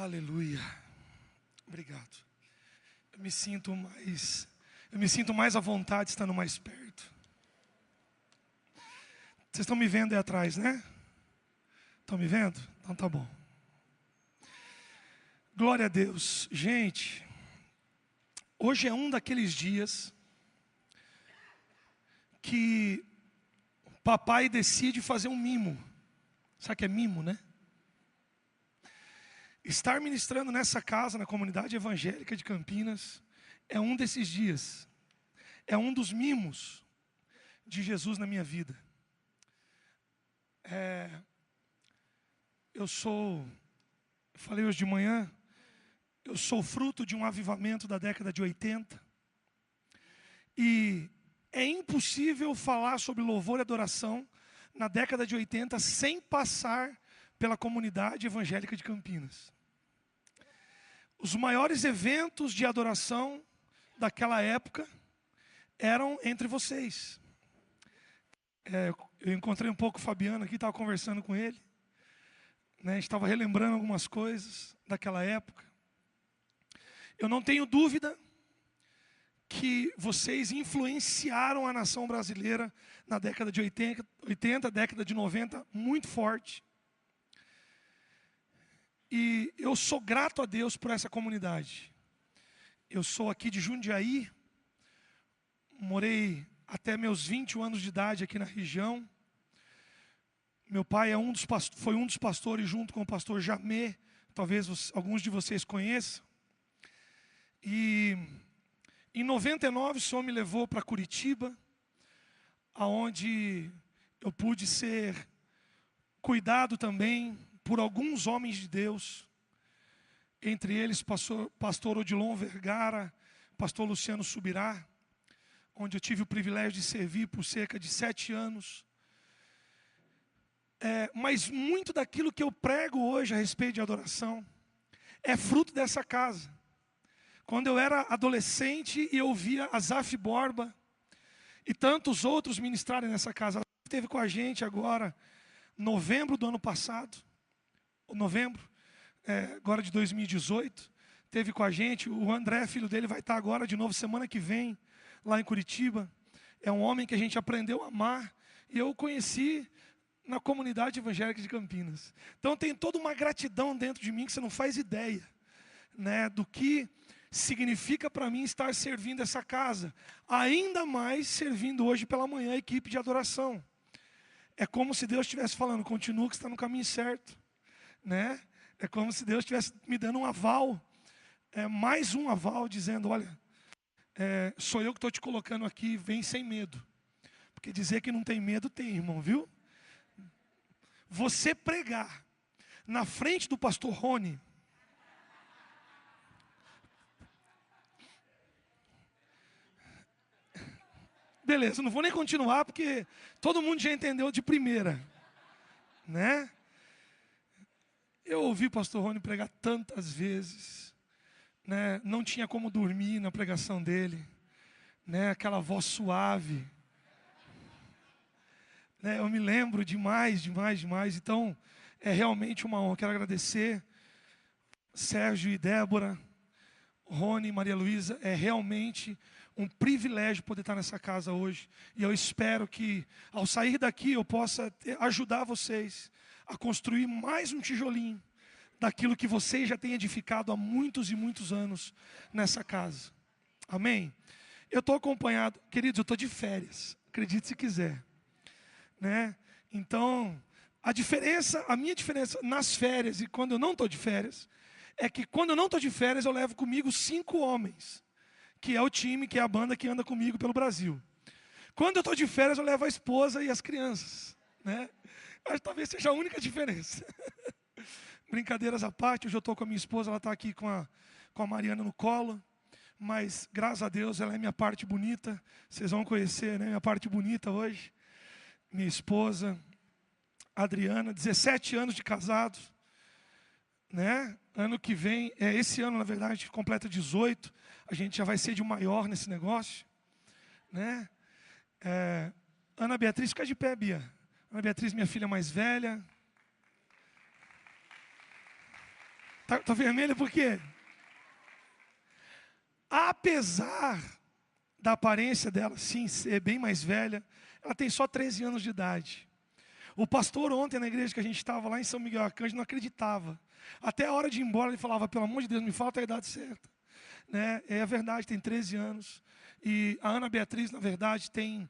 Aleluia. Obrigado. Eu me sinto mais à vontade estando mais perto. Vocês estão me vendo aí atrás, né? Estão me vendo? Então tá bom. Glória a Deus. Gente, hoje é um daqueles dias que papai decide fazer um mimo. Sabe o que é mimo, né? Estar ministrando nessa casa, na comunidade evangélica de Campinas, é um desses dias. É um dos mimos de Jesus na minha vida. Eu falei hoje de manhã, eu sou fruto de um avivamento da década de 80. E é impossível falar sobre louvor e adoração na década de 80 sem passar pela comunidade evangélica de Campinas. Os maiores eventos de adoração daquela época eram entre vocês. Eu encontrei um pouco o Fabiano aqui, estava conversando com ele. A gente estava relembrando algumas coisas daquela época. Eu não tenho dúvida que vocês influenciaram a nação brasileira na década de 80, década de 90, muito forte. E eu sou grato a Deus por essa comunidade. Eu sou aqui de Jundiaí, morei até meus 21 anos de idade aqui na região. Meu pai foi um dos pastores junto com o pastor Jamê, talvez alguns de vocês conheçam. E em 99 o Senhor me levou para Curitiba, aonde eu pude ser cuidado também por alguns homens de Deus, entre eles pastor Odilon Vergara, pastor Luciano Subirá, onde eu tive o privilégio de servir por cerca de 7 anos. Mas muito daquilo que eu prego hoje a respeito de adoração é fruto dessa casa. Quando eu era adolescente e eu via Asaf Borba e tantos outros ministrarem nessa casa, ela esteve com a gente agora, novembro do ano passado, agora de 2018, esteve com a gente. O André, filho dele, vai estar agora de novo semana que vem, lá em Curitiba. É um homem que a gente aprendeu a amar, e eu o conheci na comunidade evangélica de Campinas. Então tem toda uma gratidão dentro de mim que você não faz ideia, né, do que significa para mim estar servindo essa casa, ainda mais servindo hoje pela manhã a equipe de adoração. É como se Deus estivesse falando: continua que está no caminho certo, né? É como se Deus estivesse me dando um aval, mais um aval, dizendo: olha, sou eu que estou te colocando aqui, vem sem medo. Porque dizer que não tem medo tem, irmão, viu? Você pregar na frente do pastor Rony, beleza, não vou nem continuar porque todo mundo já entendeu de primeira, né? Eu ouvi o pastor Rony pregar tantas vezes, né? Não tinha como dormir na pregação dele, né? Aquela voz suave, né? Eu me lembro demais. Então, é realmente uma honra. Quero agradecer Sérgio e Débora, Rony e Maria Luísa. É realmente um privilégio poder estar nessa casa hoje. E eu espero que, ao sair daqui, eu possa ajudar vocês a construir mais um tijolinho daquilo que vocês já têm edificado há muitos e muitos anos nessa casa. Amém? Eu estou acompanhado, queridos, eu estou de férias, acredite se quiser, né? Então, a minha diferença nas férias e quando eu não estou de férias, é que quando eu não estou de férias, eu levo comigo 5 homens, que é o time, que é a banda que anda comigo pelo Brasil. Quando eu estou de férias, eu levo a esposa e as crianças, né? Acho que talvez seja a única diferença. Brincadeiras à parte, hoje eu estou com a minha esposa, ela está aqui com a Mariana no colo. Mas, graças a Deus, ela é minha parte bonita. Vocês vão conhecer, né? Minha parte bonita hoje. Minha esposa, Adriana, 17 anos de casado, né? Ano que vem, esse ano, na verdade, a gente completa 18. A gente já vai ser de maior nesse negócio, né? Ana Beatriz, fica de pé, Bia. Ana Beatriz, minha filha mais velha. Tá vermelha por quê? Apesar da aparência dela, sim, ser bem mais velha, ela tem só 13 anos de idade. O pastor ontem na igreja que a gente estava lá em São Miguel Arcanjo não acreditava. Até a hora de ir embora ele falava, pelo amor de Deus, me falta a idade certa. Né? É verdade, tem 13 anos. E a Ana Beatriz, na verdade, tem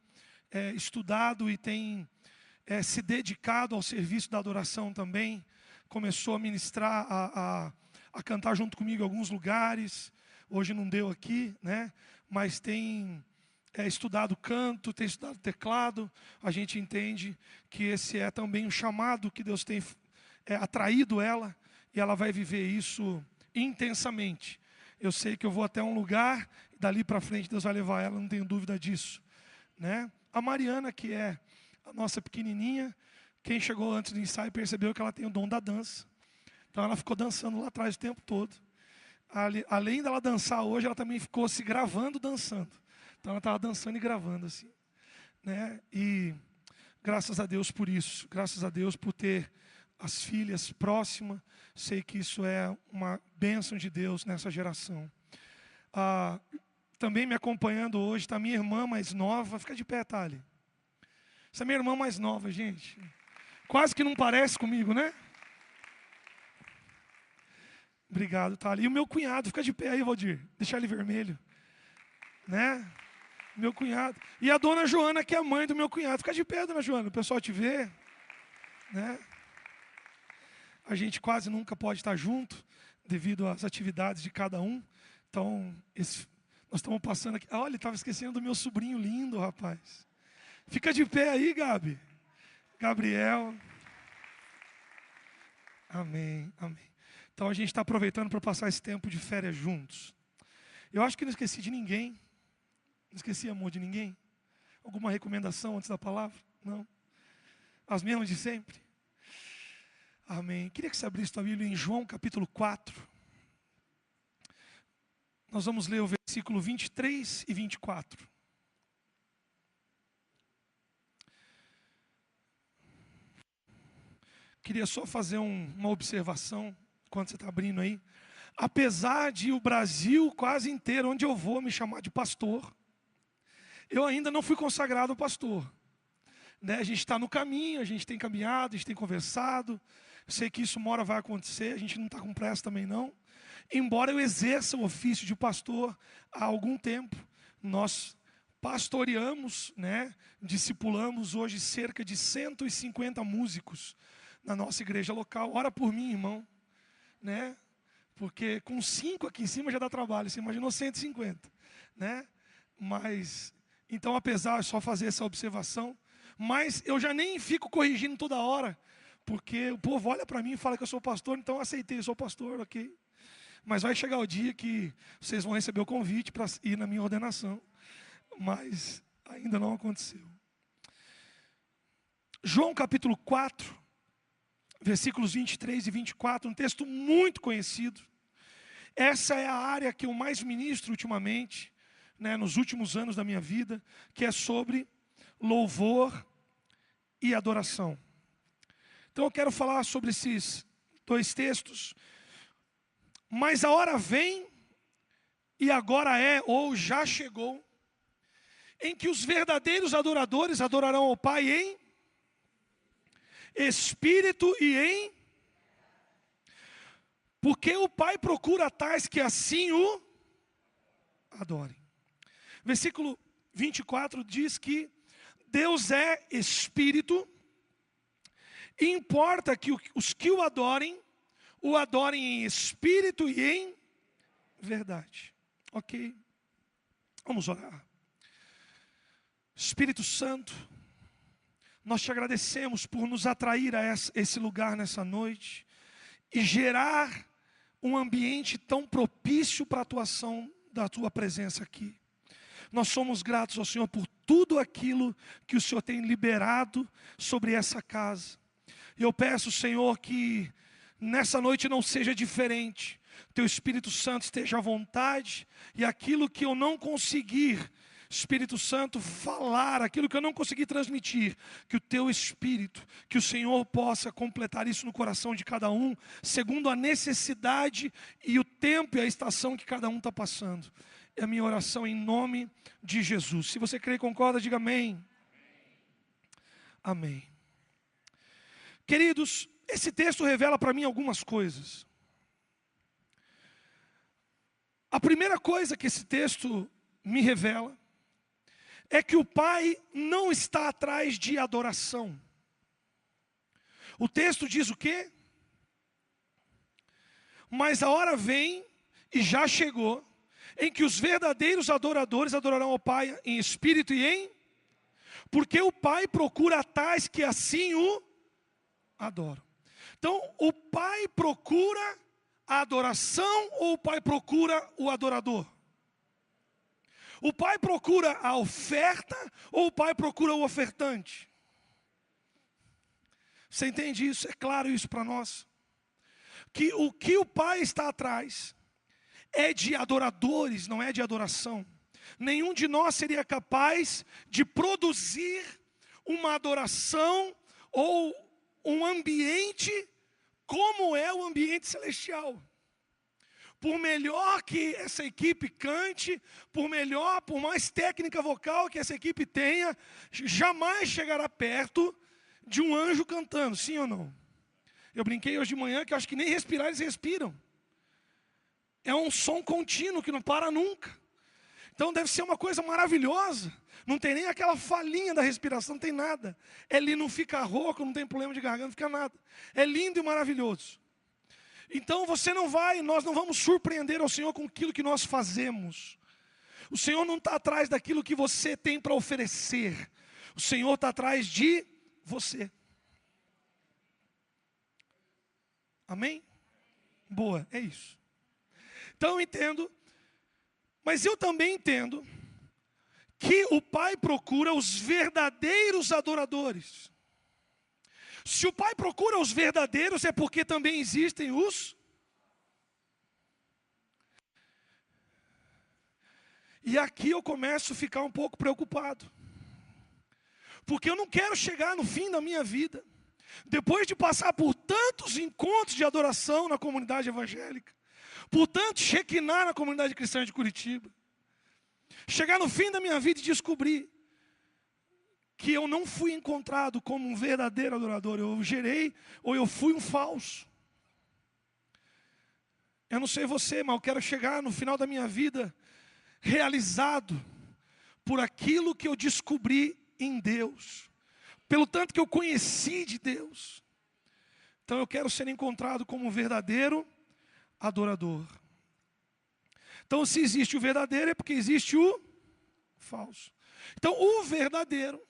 estudado e tem se dedicado ao serviço da adoração também. Começou a ministrar, a cantar junto comigo em alguns lugares. Hoje não deu aqui, né? Mas tem estudado canto, tem estudado teclado. A gente entende que esse é também um chamado que Deus tem atraído ela. E ela vai viver isso intensamente. Eu sei que eu vou até um lugar, e dali para frente Deus vai levar ela, não tenho dúvida disso. Né? A Mariana, que é a nossa pequenininha, quem chegou antes do ensaio percebeu que ela tem o dom da dança. Então ela ficou dançando lá atrás o tempo todo. Além dela dançar hoje, ela também ficou se gravando dançando. Então ela estava dançando e gravando assim. Né? E graças a Deus por isso. Graças a Deus por ter as filhas próximas. Sei que isso é uma bênção de Deus nessa geração. Também me acompanhando hoje está minha irmã mais nova. Fica de pé, Thali. Essa é minha irmã mais nova, gente. Quase que não parece comigo, né? Obrigado, Thali. E o meu cunhado, fica de pé aí, Valdir. Deixar ele vermelho. Né? Meu cunhado. E a dona Joana, que é a mãe do meu cunhado. Fica de pé, dona Joana, o pessoal te vê. Né? A gente quase nunca pode estar junto, devido às atividades de cada um. Então, nós estamos passando aqui. Olha, estava esquecendo do meu sobrinho lindo, rapaz. Fica de pé aí, Gabi. Gabriel. Amém, amém. Então, a gente está aproveitando para passar esse tempo de férias juntos. Eu acho que não esqueci de ninguém. Não esqueci, amor, de ninguém? Alguma recomendação antes da palavra? Não? As mesmas de sempre? Amém. Queria que você abrisse a Bíblia em João capítulo 4. Nós vamos ler o versículo 23 e 24. Queria só fazer uma observação, quando você está abrindo aí. Apesar de o Brasil quase inteiro, onde eu vou, me chamar de pastor, eu ainda não fui consagrado pastor. Né? A gente está no caminho, a gente tem caminhado, a gente tem conversado. Eu sei que isso uma hora vai acontecer, a gente não está com pressa também não. Embora eu exerça o ofício de pastor há algum tempo, nós pastoreamos, né, discipulamos hoje cerca de 150 músicos na nossa igreja local. Ora por mim, irmão, né? Porque com 5 aqui em cima já dá trabalho, você imaginou 150, né? Mas, então apesar de só fazer essa observação, mas eu já nem fico corrigindo toda hora, porque o povo olha para mim e fala que eu sou pastor, então eu aceitei, eu sou pastor, ok. Mas vai chegar o dia que vocês vão receber o convite para ir na minha ordenação, mas ainda não aconteceu. João capítulo 4, versículos 23 e 24, um texto muito conhecido. Essa é a área que eu mais ministro ultimamente, né, nos últimos anos da minha vida, que é sobre louvor e adoração. Então eu quero falar sobre esses 2 textos. Mas a hora vem, e agora é, ou já chegou, em que os verdadeiros adoradores adorarão ao Pai em espírito e em... Porque o Pai procura tais que assim o adorem. Versículo 24 diz que Deus é espírito, e importa que os que o adorem em espírito e em verdade. Ok? Vamos orar. Espírito Santo, nós te agradecemos por nos atrair a esse lugar nessa noite e gerar um ambiente tão propício para a atuação da tua presença aqui. Nós somos gratos ao Senhor por tudo aquilo que o Senhor tem liberado sobre essa casa. E eu peço, Senhor, que nessa noite não seja diferente. Teu Espírito Santo esteja à vontade, e aquilo que eu não conseguir Espírito Santo, falar aquilo que eu não consegui transmitir, que o teu Espírito, que o Senhor possa completar isso no coração de cada um, segundo a necessidade e o tempo e a estação que cada um está passando. É a minha oração em nome de Jesus. Se você crê e concorda, diga amém. Amém. Queridos, esse texto revela para mim algumas coisas. A primeira coisa que esse texto me revela é que o Pai não está atrás de adoração. O texto diz o quê? Mas a hora vem, e já chegou, em que os verdadeiros adoradores adorarão ao Pai em espírito e em... Porque o Pai procura tais que assim o adoram. Então, o Pai procura a adoração ou o Pai procura o adorador? O Pai procura a oferta ou o Pai procura o ofertante? Você entende isso? É claro isso para nós. Que o Pai está atrás é de adoradores, não é de adoração. Nenhum de nós seria capaz de produzir uma adoração ou um ambiente como é o ambiente celestial. Por melhor que essa equipe cante, por mais técnica vocal que essa equipe tenha, jamais chegará perto de um anjo cantando, sim ou não? Eu brinquei hoje de manhã que eu acho que nem respirar eles respiram. É um som contínuo que não para nunca. Então deve ser uma coisa maravilhosa. Não tem nem aquela falhinha da respiração, não tem nada. Ele não fica rouco, não tem problema de garganta, não fica nada. É lindo e maravilhoso. Então nós não vamos surpreender ao Senhor com aquilo que nós fazemos. O Senhor não está atrás daquilo que você tem para oferecer. O Senhor está atrás de você. Amém? Boa, é isso. Então eu entendo, mas eu também entendo que o Pai procura os verdadeiros adoradores. Se o Pai procura os verdadeiros, é porque também existem os... E aqui eu começo a ficar um pouco preocupado. Porque eu não quero chegar no fim da minha vida, depois de passar por tantos encontros de adoração na comunidade evangélica, por tanto Shekinah na comunidade cristã de Curitiba, chegar no fim da minha vida e descobrir que eu não fui encontrado como um verdadeiro adorador. Eu gerei, ou eu fui um falso. Eu não sei você, mas eu quero chegar no final da minha vida realizado por aquilo que eu descobri em Deus, pelo tanto que eu conheci de Deus. Então eu quero ser encontrado como um verdadeiro adorador. Então se existe o verdadeiro é porque existe o falso. Então o verdadeiro,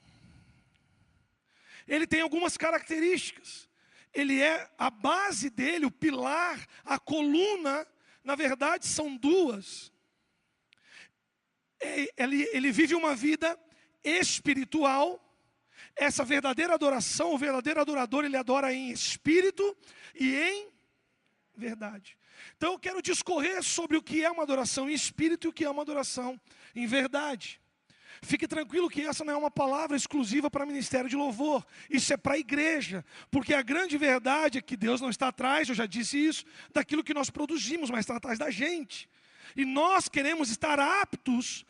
ele tem algumas características. Ele é a base dele, o pilar, a coluna, na verdade são duas. Ele vive uma vida espiritual. Essa verdadeira adoração, o verdadeiro adorador, ele adora em espírito e em verdade. Então eu quero discorrer sobre o que é uma adoração em espírito e o que é uma adoração em verdade. Fique tranquilo que essa não é uma palavra exclusiva para ministério de louvor. Isso é para a igreja. Porque a grande verdade é que Deus não está atrás, eu já disse isso, daquilo que nós produzimos, mas está atrás da gente. E nós queremos estar aptos,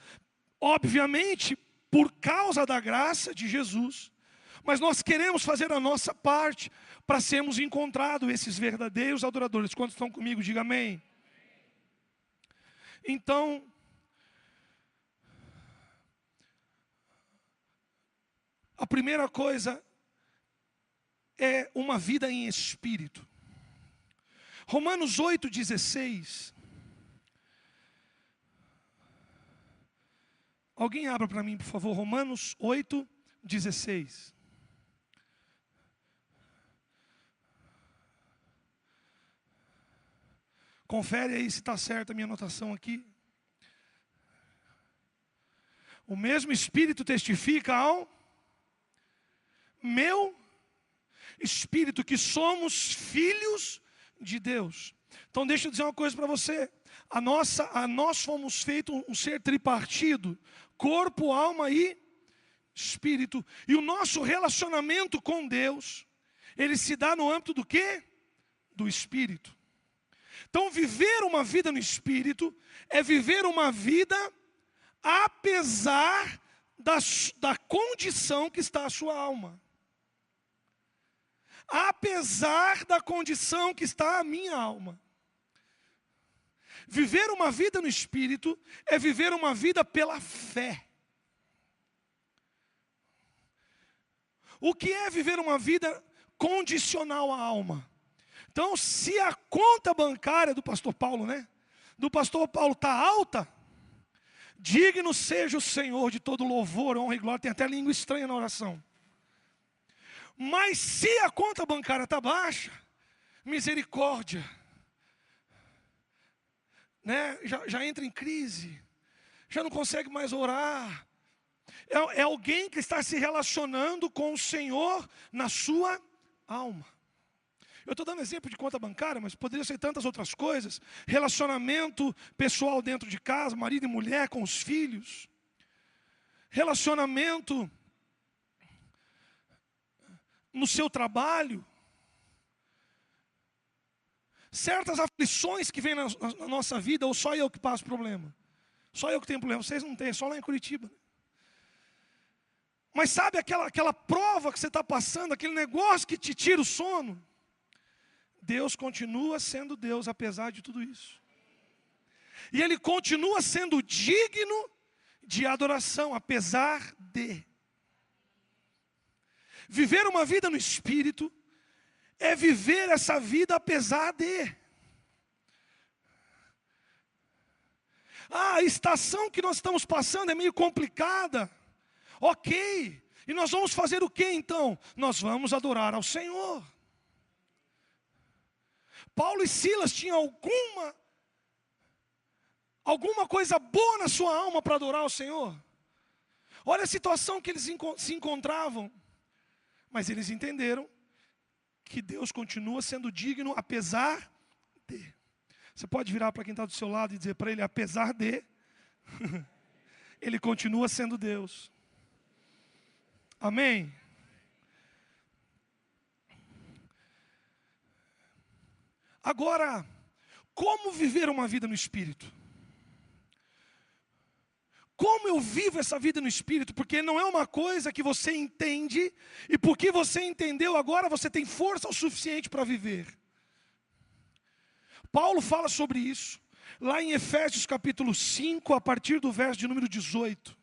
obviamente, por causa da graça de Jesus. Mas nós queremos fazer a nossa parte para sermos encontrados esses verdadeiros adoradores. Quantos estão comigo? Diga amém. Então, a primeira coisa é uma vida em espírito. Romanos 8,16. Alguém abra para mim, por favor, Romanos 8,16. Confere aí se está certa a minha anotação aqui. O mesmo Espírito testifica ao meu espírito que somos filhos de Deus. Então deixa eu dizer uma coisa para você. Nós fomos feitos um ser tripartido, corpo, alma e espírito. E o nosso relacionamento com Deus, ele se dá no âmbito do quê? Do espírito. Então viver uma vida no espírito é viver uma vida apesar da condição que está a sua alma. Apesar da condição que está a minha alma. Viver uma vida no Espírito é viver uma vida pela fé. O que é viver uma vida condicional à alma? Então, se a conta bancária do pastor Paulo, do pastor Paulo está alta, digno seja o Senhor de todo louvor, honra e glória. Tem até língua estranha na oração. Mas se a conta bancária está baixa, misericórdia, já entra em crise, já não consegue mais orar. É alguém que está se relacionando com o Senhor na sua alma. Eu estou dando exemplo de conta bancária, mas poderia ser tantas outras coisas. Relacionamento pessoal dentro de casa, marido e mulher com os filhos. Relacionamento no seu trabalho. Certas aflições que vêm na nossa vida, ou só eu que passo problema? Só eu que tenho problema, vocês não têm, é só lá em Curitiba. Mas sabe aquela prova que você está passando, aquele negócio que te tira o sono? Deus continua sendo Deus apesar de tudo isso. E Ele continua sendo digno de adoração, apesar de. Viver uma vida no Espírito é viver essa vida apesar de. A estação que nós estamos passando é meio complicada. Ok. E nós vamos fazer o que então? Nós vamos adorar ao Senhor. Paulo e Silas tinham alguma coisa boa na sua alma para adorar ao Senhor. Olha a situação que eles se encontravam. Mas eles entenderam que Deus continua sendo digno apesar de. Você pode virar para quem está do seu lado e dizer para ele, apesar de, Ele continua sendo Deus. Amém? Agora, como viver uma vida no Espírito? Como eu vivo essa vida no Espírito? Porque não é uma coisa que você entende, e porque você entendeu agora, você tem força o suficiente para viver. Paulo fala sobre isso, lá em Efésios capítulo 5, a partir do verso de número 18.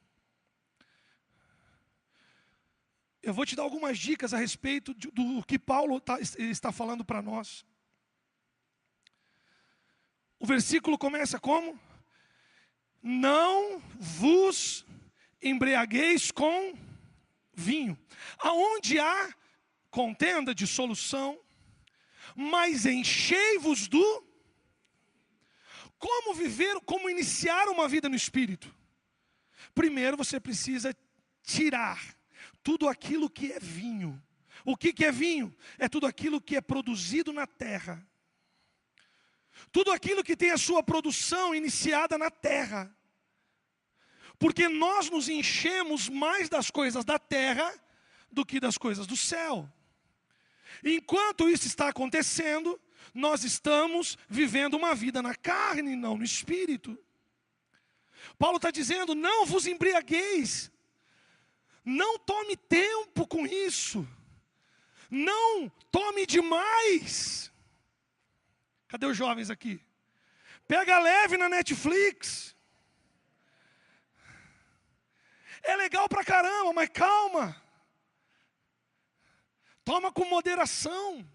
Eu vou te dar algumas dicas a respeito do que Paulo está falando para nós. O versículo começa como? Não vos embriagueis com vinho, aonde há contenda, dissolução, mas enchei-vos do... Como viver, como iniciar uma vida no Espírito? Primeiro você precisa tirar tudo aquilo que é vinho. O que é vinho? É tudo aquilo que é produzido na terra. Tudo aquilo que tem a sua produção iniciada na terra. Porque nós nos enchemos mais das coisas da terra do que das coisas do céu. Enquanto isso está acontecendo, nós estamos vivendo uma vida na carne, não no Espírito. Paulo está dizendo, não vos embriagueis. Não tome tempo com isso. Não tome demais. Cadê os jovens aqui? Pega leve na Netflix. É legal pra caramba, mas calma. Toma com moderação.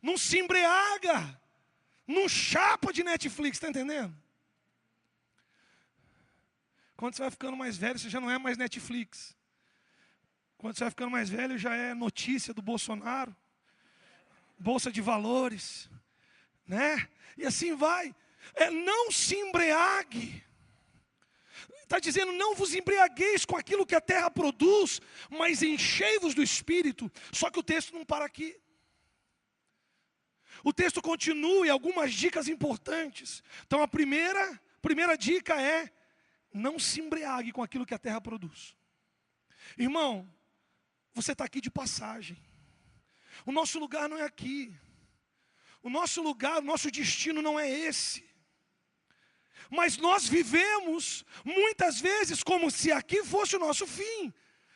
Não se embriaga. Não chapa de Netflix, está entendendo? Quando você vai ficando mais velho, você já não é mais Netflix. Quando você vai ficando mais velho, já é notícia do Bolsonaro. Bolsa de valores. Né? E assim vai. Não se embriague. Está dizendo, não vos embriagueis com aquilo que a terra produz, mas enchei-vos do Espírito. Só que o texto não para aqui. O texto continua e algumas dicas importantes. Então a primeira dica é: não se embriague com aquilo que a terra produz. Irmão, você está aqui de passagem. O nosso lugar não é aqui. O nosso lugar, o nosso destino não é esse. Mas nós vivemos muitas vezes como se aqui fosse o nosso fim.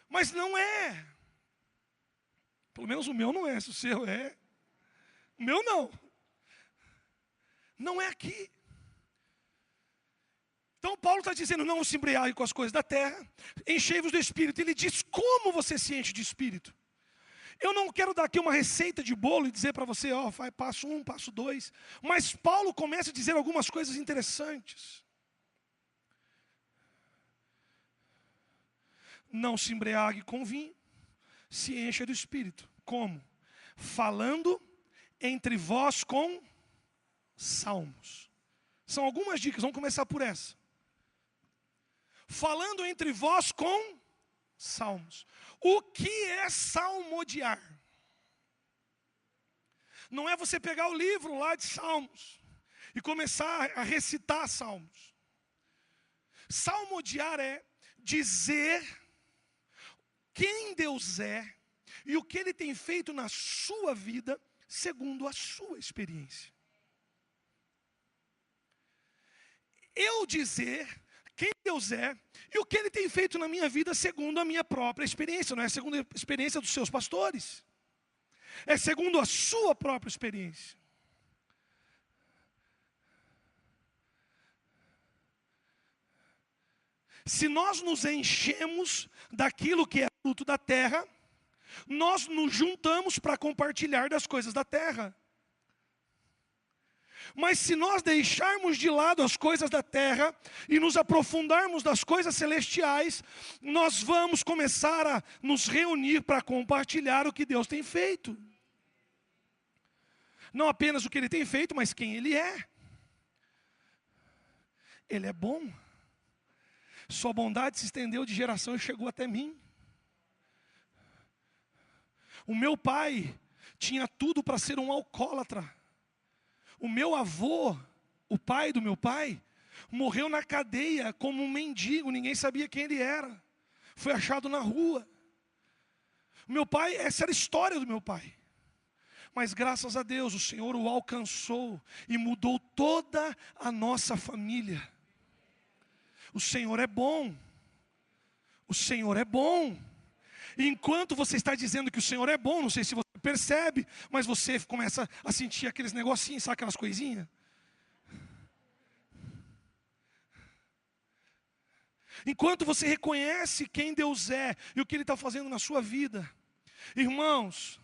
Mas não é. Pelo menos o meu não é, se o seu é. O meu não. Não é aqui. Então Paulo está dizendo: não se embriague com as coisas da terra, enchei-vos do Espírito. Ele diz como você se enche de Espírito. Eu não quero dar aqui uma receita de bolo e dizer para você, ó, vai passo 1, passo 2. Mas Paulo começa a dizer algumas coisas interessantes. Não se embriague com vinho, se encha do Espírito. Como? Falando entre vós com salmos. São algumas dicas, vamos começar por essa. Falando entre vós com salmos. O que é salmodiar? Não é você pegar o livro lá de salmos e começar a recitar salmos. Salmodiar é dizer quem Deus é e o que Ele tem feito na sua vida segundo a sua experiência. Eu dizer quem Deus é e o que Ele tem feito na minha vida segundo a minha própria experiência. Não é segundo a experiência dos seus pastores. É segundo a sua própria experiência. Se nós nos enchemos daquilo que é fruto da terra, nós nos juntamos para compartilhar das coisas da terra. Mas se nós deixarmos de lado as coisas da terra e nos aprofundarmos das coisas celestiais, nós vamos começar a nos reunir para compartilhar o que Deus tem feito. Não apenas o que Ele tem feito, mas quem Ele é. Ele é bom. Sua bondade se estendeu de geração e chegou até mim. O meu pai tinha tudo para ser um alcoólatra. O meu avô, o pai do meu pai, morreu na cadeia como um mendigo, ninguém sabia quem ele era. Foi achado na rua. O meu pai, essa era a história do meu pai. Mas graças a Deus, o Senhor o alcançou e mudou toda a nossa família. O Senhor é bom. O Senhor é bom. E enquanto você está dizendo que o Senhor é bom, não sei se você percebe, mas você começa a sentir aqueles negocinhos, sabe aquelas coisinhas? Enquanto você reconhece quem Deus é e o que Ele está fazendo na sua vida. Irmãos,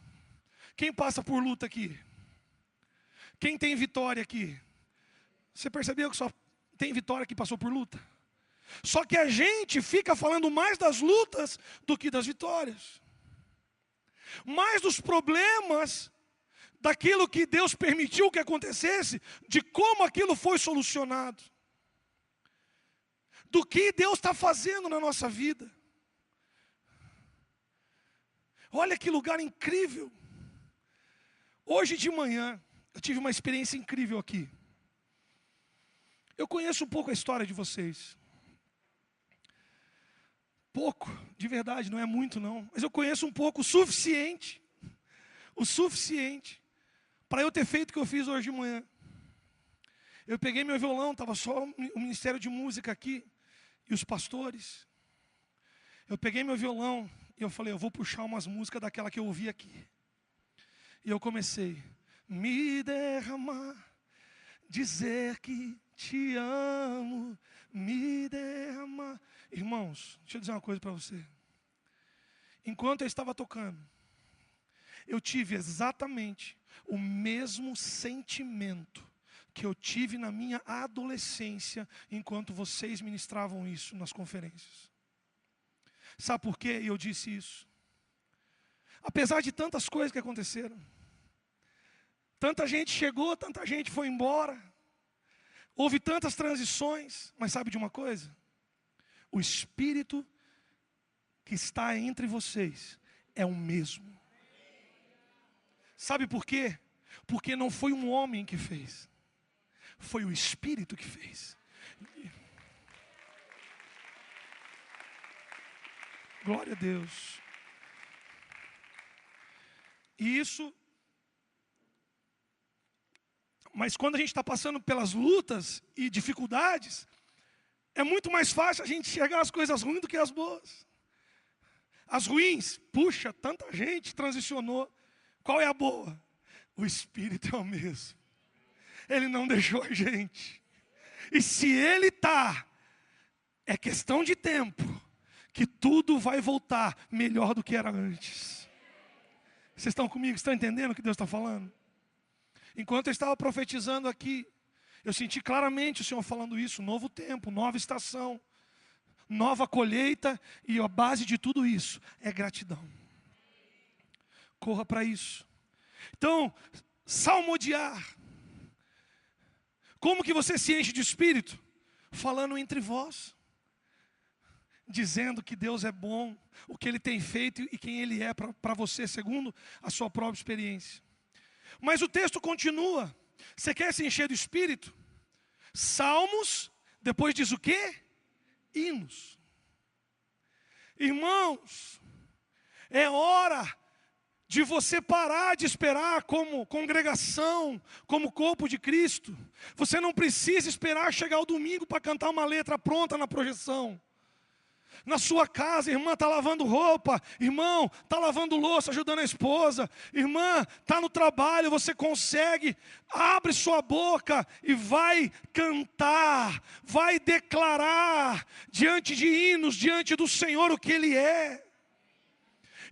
quem passa por luta aqui? Quem tem vitória aqui? Você percebeu que só tem vitória que passou por luta? Só que a gente fica falando mais das lutas do que das vitórias. Mais dos problemas, daquilo que Deus permitiu que acontecesse, de como aquilo foi solucionado. Do que Deus está fazendo na nossa vida. Olha que lugar incrível. Hoje de manhã, eu tive uma experiência incrível aqui. Eu conheço um pouco a história de vocês. Pouco, de verdade, não é muito não. Mas eu conheço um pouco, o suficiente para eu ter feito o que eu fiz hoje de manhã. Eu peguei meu violão, estava só o Ministério de Música aqui, e os pastores. Eu peguei meu violão, e eu falei, eu vou puxar umas músicas daquela que eu ouvi aqui. E eu comecei, me derramar, dizer que te amo, me derramar. Irmãos, deixa eu dizer uma coisa para você. Enquanto eu estava tocando, eu tive exatamente o mesmo sentimento que eu tive na minha adolescência, enquanto vocês ministravam isso nas conferências. Sabe por que eu disse isso? Apesar de tantas coisas que aconteceram, tanta gente chegou, tanta gente foi embora, houve tantas transições, mas sabe de uma coisa? O Espírito que está entre vocês é o mesmo. Sabe por quê? Porque não foi um homem que fez, foi o Espírito que fez. Glória a Deus. E isso, mas quando a gente está passando pelas lutas e dificuldades, é muito mais fácil a gente enxergar as coisas ruins do que as boas. As ruins, puxa, tanta gente transicionou. Qual é a boa? O Espírito é o mesmo. Ele não deixou a gente. E se Ele está, é questão de tempo, que tudo vai voltar melhor do que era antes. Vocês estão comigo? Estão entendendo o que Deus está falando? Enquanto eu estava profetizando aqui, eu senti claramente o Senhor falando isso. Novo tempo, nova estação, nova colheita. E a base de tudo isso é gratidão. Corra para isso. Então, salmodiar. Como que você se enche de Espírito? Falando entre vós. Dizendo que Deus é bom, o que Ele tem feito e quem Ele é para você, segundo a sua própria experiência. Mas o texto continua. Você quer se encher do Espírito? Salmos, depois diz o quê? Hinos. Irmãos, é hora de você parar de esperar como congregação, como corpo de Cristo. Você não precisa esperar chegar o domingo para cantar uma letra pronta na projeção. Na sua casa, irmã está lavando roupa, irmão está lavando louça, ajudando a esposa, irmã está no trabalho, você consegue, abre sua boca e vai cantar, vai declarar diante de hinos, diante do Senhor o que Ele é.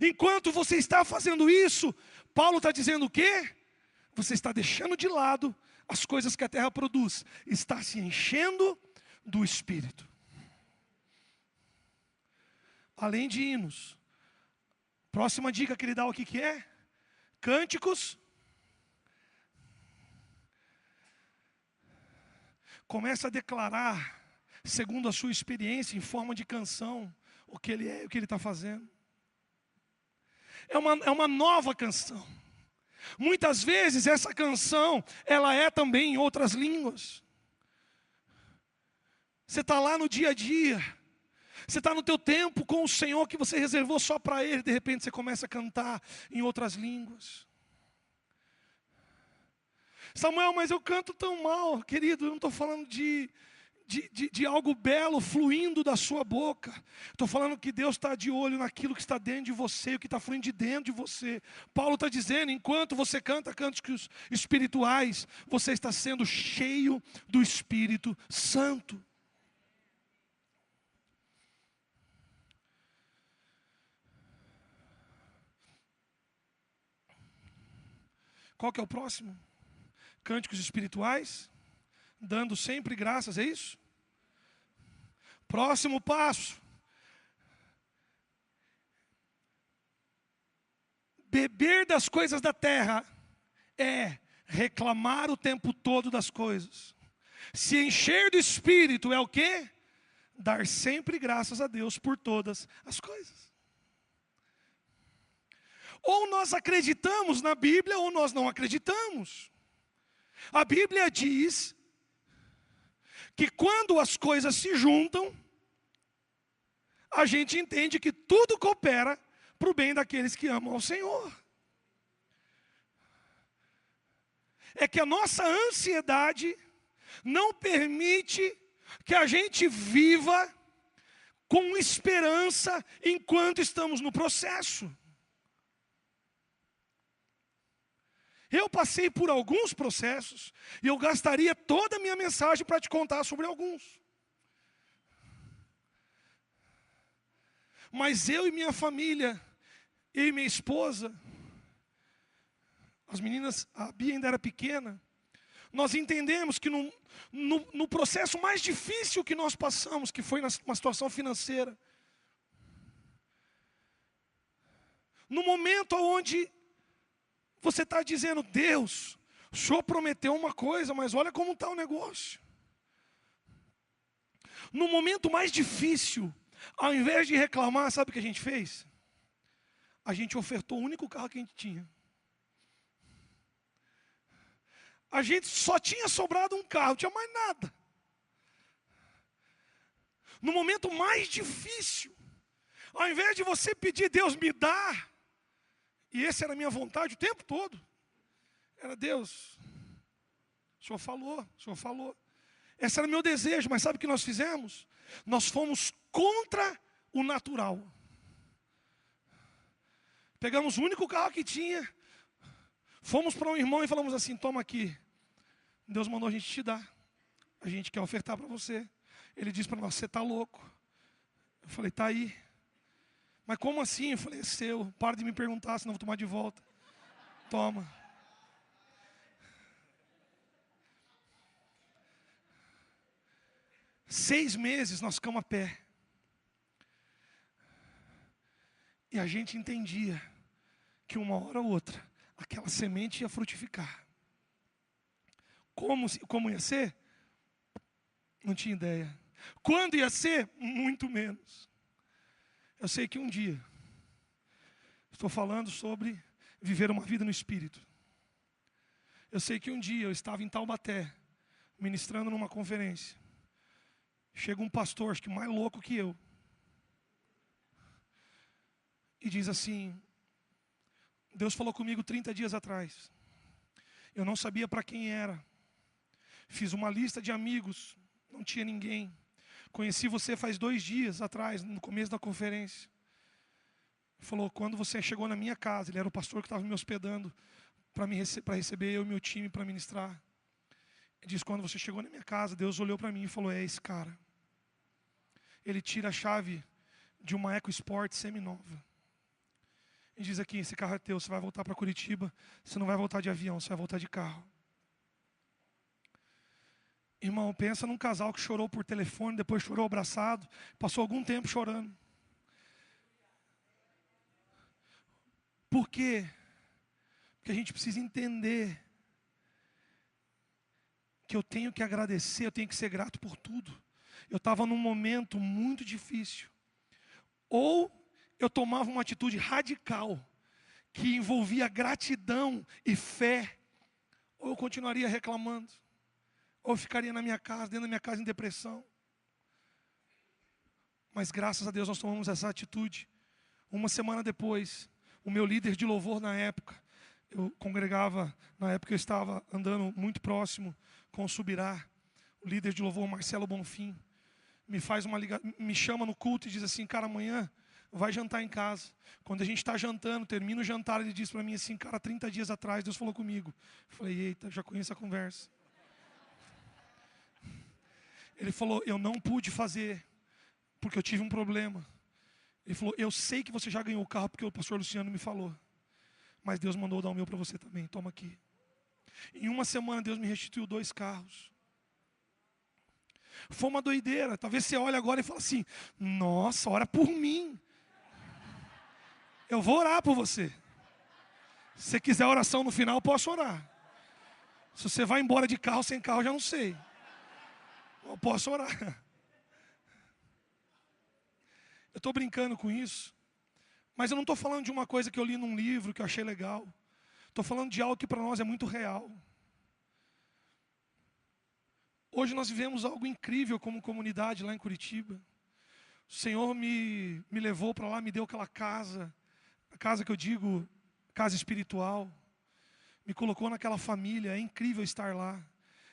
Enquanto você está fazendo isso, Paulo está dizendo o quê? Você está deixando de lado as coisas que a terra produz, está se enchendo do Espírito. Além de hinos. Próxima dica que ele dá, o que é? Cânticos. Começa a declarar, segundo a sua experiência, em forma de canção, o que ele é e o que ele está fazendo. É uma nova canção. Muitas vezes essa canção, ela é também em outras línguas. Você está lá no dia a dia. Você está no teu tempo com o Senhor que você reservou só para Ele. De repente você começa a cantar em outras línguas. Samuel, mas eu canto tão mal. Querido, eu não estou falando de algo belo fluindo da sua boca. Estou falando que Deus está de olho naquilo que está dentro de você, o que está fluindo de dentro de você. Paulo está dizendo, enquanto você canta cânticos espirituais, você está sendo cheio do Espírito Santo. Qual que é o próximo? Cânticos espirituais, dando sempre graças, é isso? Próximo passo. Beber das coisas da terra é reclamar o tempo todo das coisas. Se encher do Espírito é o quê? Dar sempre graças a Deus por todas as coisas. Ou nós acreditamos na Bíblia ou nós não acreditamos. A Bíblia diz que quando as coisas se juntam, a gente entende que tudo coopera para o bem daqueles que amam ao Senhor. É que a nossa ansiedade não permite que a gente viva com esperança enquanto estamos no processo. Eu passei por alguns processos e eu gastaria toda a minha mensagem para te contar sobre alguns. Mas eu e minha família, eu e minha esposa, as meninas, a Bia ainda era pequena, nós entendemos que no processo mais difícil que nós passamos, que foi numa situação financeira, no momento onde você está dizendo, Deus, o Senhor prometeu uma coisa, mas olha como está o negócio. No momento mais difícil, ao invés de reclamar, sabe o que a gente fez? A gente ofertou o único carro que a gente tinha. a gente só tinha sobrado um carro, não tinha mais nada. No momento mais difícil, ao invés de você pedir, Deus me dá, e essa era a minha vontade o tempo todo, era Deus, o Senhor falou. Esse era o meu desejo, mas sabe o que nós fizemos? Nós fomos contra o natural. Pegamos o único carro que tinha, fomos para um irmão e falamos assim, toma aqui, Deus mandou a gente te dar, a gente quer ofertar para você. Ele disse para nós, você está louco. Eu falei, está aí. Mas como assim? Eu falei, é seu, para de me perguntar, senão eu vou tomar de volta. Toma. Seis meses nós ficamos a pé. E a gente entendia que uma hora ou outra, aquela semente ia frutificar. Como ia ser? Não tinha ideia. Quando ia ser? Muito menos. Eu sei que um dia, estou falando sobre viver uma vida no Espírito. Eu sei que um dia eu estava em Taubaté, ministrando numa conferência. Chega um pastor, acho que mais louco que eu, e diz assim, Deus falou comigo 30 dias atrás. Eu não sabia para quem era. Fiz uma lista de amigos, não tinha ninguém. Conheci você faz 2 dias atrás, no começo da conferência. Ele falou, quando você chegou na minha casa, ele era o pastor que estava me hospedando para receber eu e meu time para ministrar. Ele disse, quando você chegou na minha casa, Deus olhou para mim e falou, é esse cara. Ele tira a chave de uma EcoSport semi-nova. E diz aqui, esse carro é teu, você vai voltar para Curitiba, você não vai voltar de avião, você vai voltar de carro. Irmão, pensa num casal que chorou por telefone, depois chorou abraçado, passou algum tempo chorando. Por quê? Porque a gente precisa entender que eu tenho que agradecer, eu tenho que ser grato por tudo. Eu estava num momento muito difícil. Ou eu tomava uma atitude radical, que envolvia gratidão e fé, ou eu continuaria reclamando, ou eu ficaria na minha casa, dentro da minha casa em depressão. Mas graças a Deus nós tomamos essa atitude. Uma semana depois, o meu líder de louvor na época, eu congregava, na época eu estava andando muito próximo com o Subirá, o líder de louvor Marcelo Bonfim, me chama no culto e diz assim, cara, amanhã vai jantar em casa. Quando a gente está jantando, termina o jantar, ele diz para mim assim, cara, 30 dias atrás Deus falou comigo. Eu falei, eita, já conheço a conversa. Ele falou, eu não pude fazer, porque eu tive um problema. Ele falou, eu sei que você já ganhou o carro, porque o pastor Luciano me falou. Mas Deus mandou dar o meu para você também, toma aqui. Em uma semana Deus me restituiu 2 carros. Foi uma doideira. Talvez você olhe agora e fale assim, nossa, ora por mim. Eu vou orar por você. Se você quiser oração no final, eu posso orar. Se você vai embora de carro, sem carro, eu já não sei. Eu posso orar. Eu estou brincando com isso. Mas eu não estou falando de uma coisa que eu li num livro, que eu achei legal. Estou falando de algo que para nós é muito real. Hoje nós vivemos algo incrível como comunidade lá em Curitiba. O Senhor me levou para lá, me deu aquela casa. A casa que eu digo, casa espiritual. Me colocou naquela família, é incrível estar lá.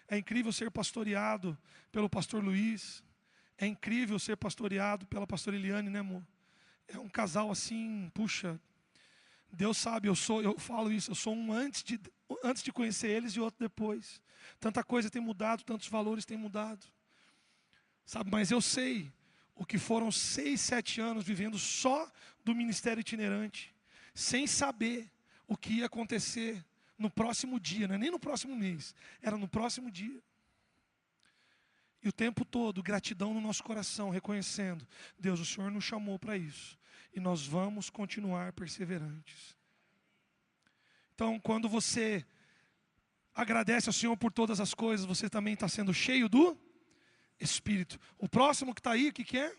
É incrível ser pastoreado pelo pastor Luiz. É incrível ser pastoreado pela pastora Eliane, né, amor? É um casal assim, puxa, Deus sabe, eu falo isso, eu sou um antes de conhecer eles e outro depois. Tanta coisa tem mudado, tantos valores têm mudado. Sabe, mas eu sei o que foram 6, 7 anos vivendo só do ministério itinerante, sem saber o que ia acontecer no próximo dia, não é nem no próximo mês, era no próximo dia. E o tempo todo, gratidão no nosso coração, reconhecendo, Deus, o Senhor nos chamou para isso. E nós vamos continuar perseverantes. Então, quando você agradece ao Senhor por todas as coisas, você também está sendo cheio do Espírito. O próximo que está aí, o que é?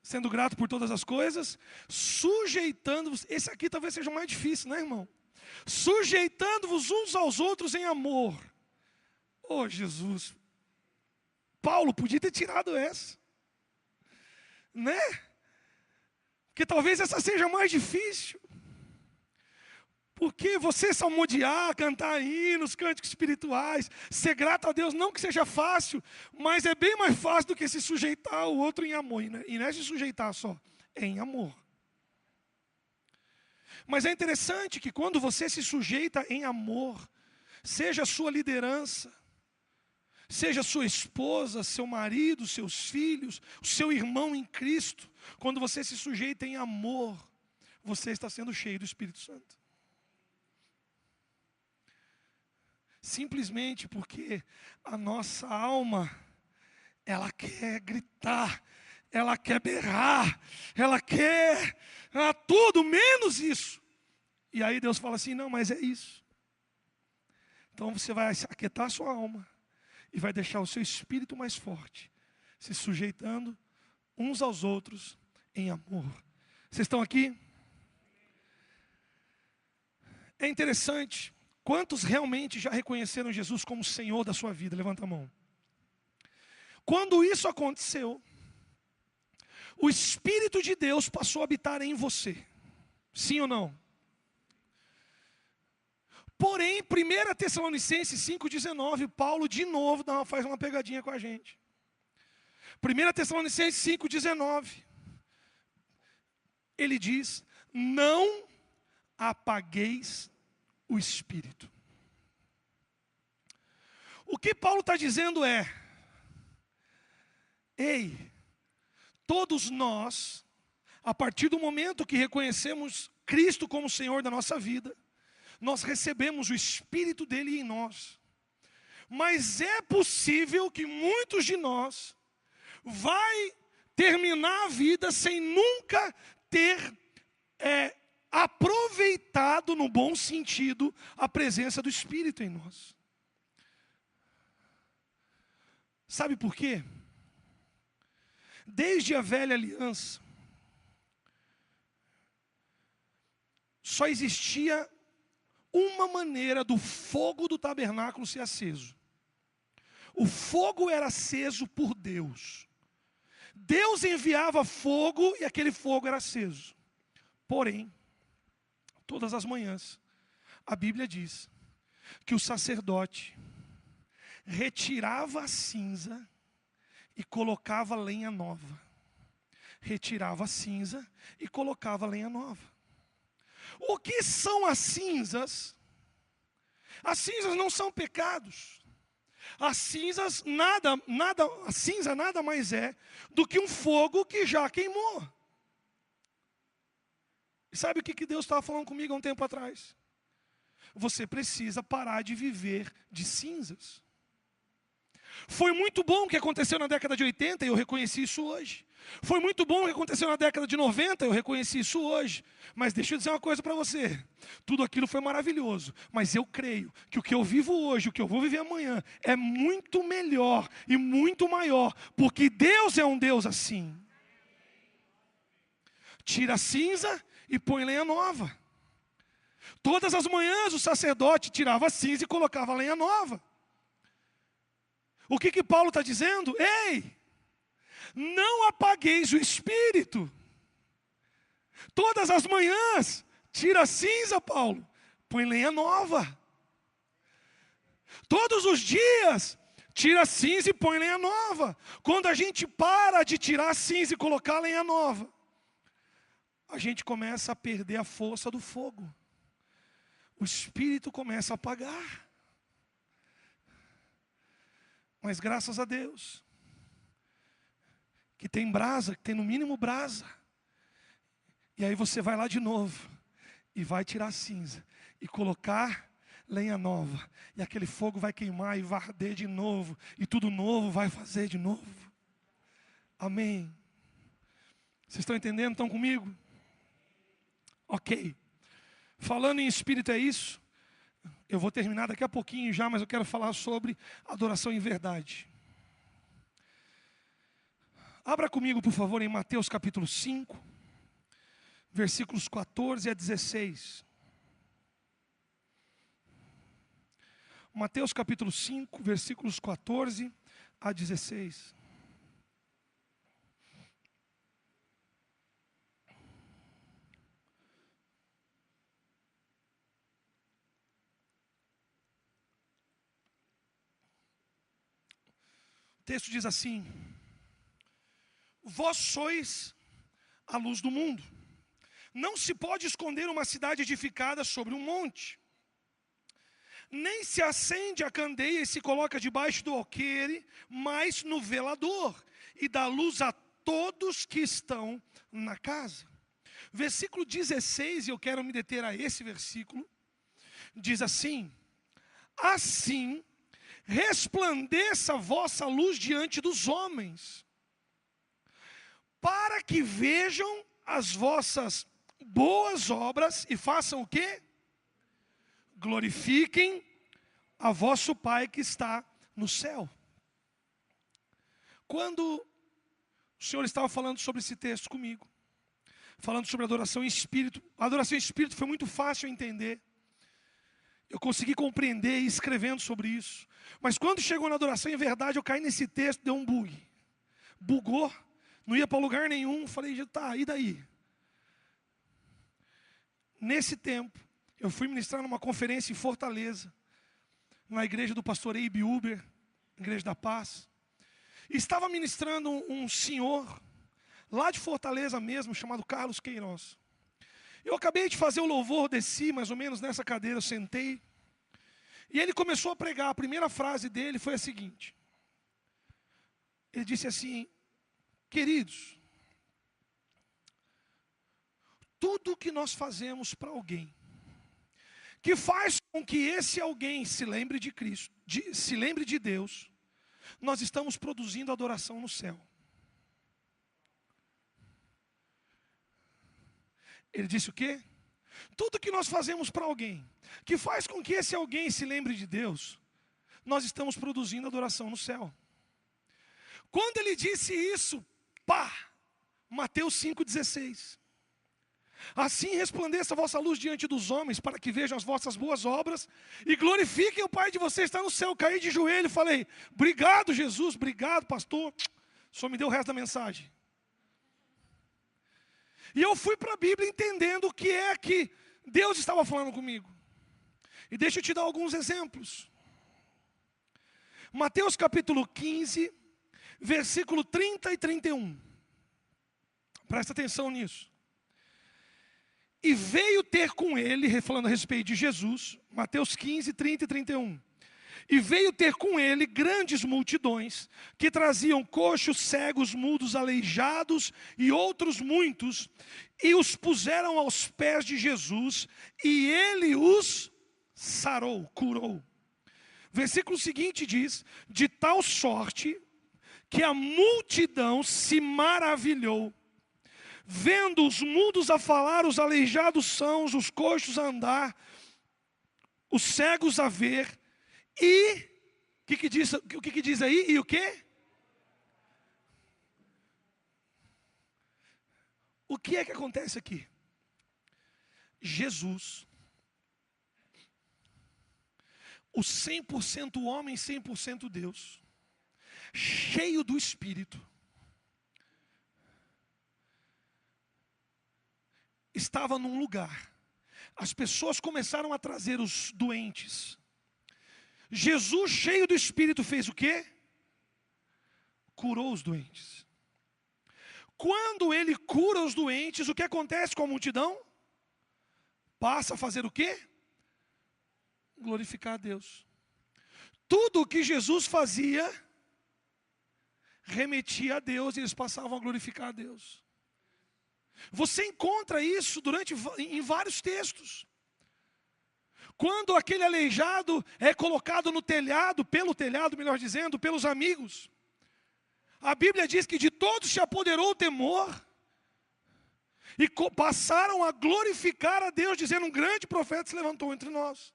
Sendo grato por todas as coisas, sujeitando-vos. Esse aqui talvez seja o mais difícil, né, irmão? sujeitando-vos uns aos outros em amor. Oh, Jesus, Paulo podia ter tirado essa, né? Porque talvez essa seja mais difícil. Porque você salmodiar, cantar hinos, cânticos espirituais, ser grato a Deus, não que seja fácil, mas é bem mais fácil do que se sujeitar ao outro em amor. E não é se sujeitar só, é em amor. Mas é interessante que quando você se sujeita em amor, seja a sua liderança, seja sua esposa, seu marido, seus filhos, o seu irmão em Cristo, quando você se sujeita em amor, você está sendo cheio do Espírito Santo. Simplesmente porque a nossa alma, ela quer gritar, ela quer berrar, ela quer tudo menos isso. E aí Deus fala assim, não, mas é isso. Então você vai aquietar a sua alma e vai deixar o seu espírito mais forte, se sujeitando uns aos outros em amor. Vocês estão aqui? É interessante. Quantos realmente já reconheceram Jesus como Senhor da sua vida? Levanta a mão. Quando isso aconteceu, o Espírito de Deus passou a habitar em você. Sim ou não? Porém, 1 Tessalonicenses 5,19, Paulo de novo faz uma pegadinha com a gente. 1 Tessalonicenses 5,19, ele diz, não apagueis o Espírito. O que Paulo está dizendo é, ei, todos nós, a partir do momento que reconhecemos Cristo como Senhor da nossa vida, nós recebemos o Espírito dele em nós. Mas é possível que muitos de nós vai terminar a vida sem nunca ter aproveitado, no bom sentido, a presença do Espírito em nós. Sabe por quê? Desde a velha aliança, só existia uma maneira do fogo do tabernáculo ser aceso. O fogo era aceso por Deus. Deus enviava fogo e aquele fogo era aceso. Porém, todas as manhãs, a Bíblia diz que o sacerdote retirava a cinza e colocava lenha nova. Retirava a cinza e colocava lenha nova. O que são as cinzas? As cinzas não são pecados. As cinzas a cinza nada mais é do que um fogo que já queimou. E sabe o que Deus estava falando comigo há um tempo atrás? Você precisa parar de viver de cinzas. Foi muito bom o que aconteceu na década de 80 e eu reconheci isso hoje. Foi muito bom o que aconteceu na década de 90, eu reconheci isso hoje. Mas deixa eu dizer uma coisa para você. Tudo aquilo foi maravilhoso. Mas eu creio que o que eu vivo hoje, o que eu vou viver amanhã, é muito melhor e muito maior. Porque Deus é um Deus assim. Tira a cinza e põe lenha nova. Todas as manhãs o sacerdote tirava a cinza e colocava a lenha nova. O que Paulo está dizendo? Ei, não apagueis o Espírito. Todas as manhãs, tira a cinza, Paulo, põe lenha nova. Todos os dias, tira a cinza e põe lenha nova. Quando a gente para de tirar a cinza e colocar a lenha nova, a gente começa a perder a força do fogo. O Espírito começa a apagar. Mas graças a Deus, que tem brasa, que tem no mínimo brasa. E aí você vai lá de novo, e vai tirar a cinza, e colocar lenha nova. E aquele fogo vai queimar e vai arder de novo, e tudo novo vai fazer de novo. Amém. Vocês estão entendendo? Estão comigo? Ok. Falando em espírito é isso. Eu vou terminar daqui a pouquinho já, mas eu quero falar sobre adoração em verdade. Abra comigo, por favor, em Mateus capítulo 5, versículos 14 a 16. Mateus capítulo 5, versículos 14 a 16. O texto diz assim: vós sois a luz do mundo. Não se pode esconder uma cidade edificada sobre um monte. Nem se acende a candeia e se coloca debaixo do alqueire, mas no velador, e dá luz a todos que estão na casa. Versículo 16, e eu quero me deter a esse versículo, diz assim: assim resplandeça a vossa luz diante dos homens, para que vejam as vossas boas obras e façam o quê? Glorifiquem a vosso Pai que está no céu. Quando o Senhor estava falando sobre esse texto comigo, falando sobre adoração em espírito, a adoração em espírito foi muito fácil entender. Eu consegui compreender e escrevendo sobre isso. Mas quando chegou na adoração em verdade, eu caí nesse texto, deu um bug. Bugou, não ia para lugar nenhum. Falei, tá, e daí? Nesse tempo, eu fui ministrar numa conferência em Fortaleza, na igreja do pastor Eibe Uber, Igreja da Paz. E estava ministrando um senhor, lá de Fortaleza mesmo, chamado Carlos Queiroz. Eu acabei de fazer o louvor, desci mais ou menos nessa cadeira, eu sentei. E ele começou a pregar. A primeira frase dele foi a seguinte. Ele disse assim: queridos, tudo que nós fazemos para alguém, que faz com que esse alguém se lembre de Cristo, se lembre de Deus, nós estamos produzindo adoração no céu. Ele disse o quê? Tudo que nós fazemos para alguém, que faz com que esse alguém se lembre de Deus, nós estamos produzindo adoração no céu. Quando ele disse isso, pá! Mateus 5,16. Assim resplandeça a vossa luz diante dos homens, para que vejam as vossas boas obras e glorifiquem o Pai de vocês que está no céu. Caí de joelho e falei, obrigado Jesus, obrigado pastor, o Senhor me deu o resto da mensagem. E eu fui para a Bíblia entendendo o que é que Deus estava falando comigo. E deixa eu te dar alguns exemplos. Mateus capítulo 15, versículo 30 e 31. Presta atenção nisso. E veio ter com ele, falando a respeito de Jesus, Mateus 15, 30 e 31. E veio ter com ele grandes multidões, que traziam coxos, cegos, mudos, aleijados e outros muitos, e os puseram aos pés de Jesus, e ele os sarou, curou. Versículo seguinte diz, de tal sorte que a multidão se maravilhou, vendo os mudos a falar, os aleijados sãos, os coxos a andar, os cegos a ver, e, o que diz aí? E o quê? O que é que acontece aqui? Jesus, o 100% homem, 100% Deus, cheio do Espírito, estava num lugar. As pessoas começaram a trazer os doentes. Jesus, cheio do Espírito, fez o quê? Curou os doentes. Quando ele cura os doentes, o que acontece com a multidão? Passa a fazer o quê? Glorificar a Deus. Tudo o que Jesus fazia remetia a Deus e eles passavam a glorificar a Deus. Você encontra isso em vários textos. Quando aquele aleijado é colocado no telhado, pelo telhado, melhor dizendo, pelos amigos, a Bíblia diz que de todos se apoderou o temor, e passaram a glorificar a Deus, dizendo, um grande profeta se levantou entre nós.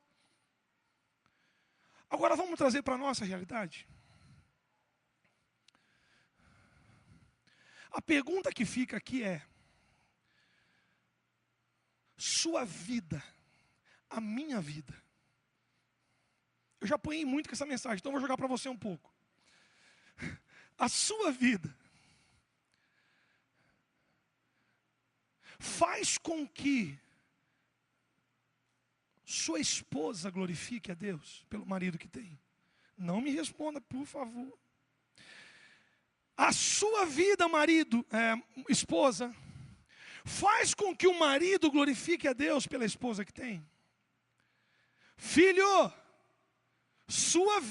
Agora vamos trazer para a nossa realidade. A pergunta que fica aqui é, sua vida, a minha vida, Eu já apanhei muito com essa mensagem, então eu vou jogar para você um pouco. A sua vida faz com que sua esposa glorifique a Deus pelo marido que tem? Não me responda, por favor. A sua vida, marido, esposa, faz com que o marido glorifique a Deus pela esposa que tem? Filho,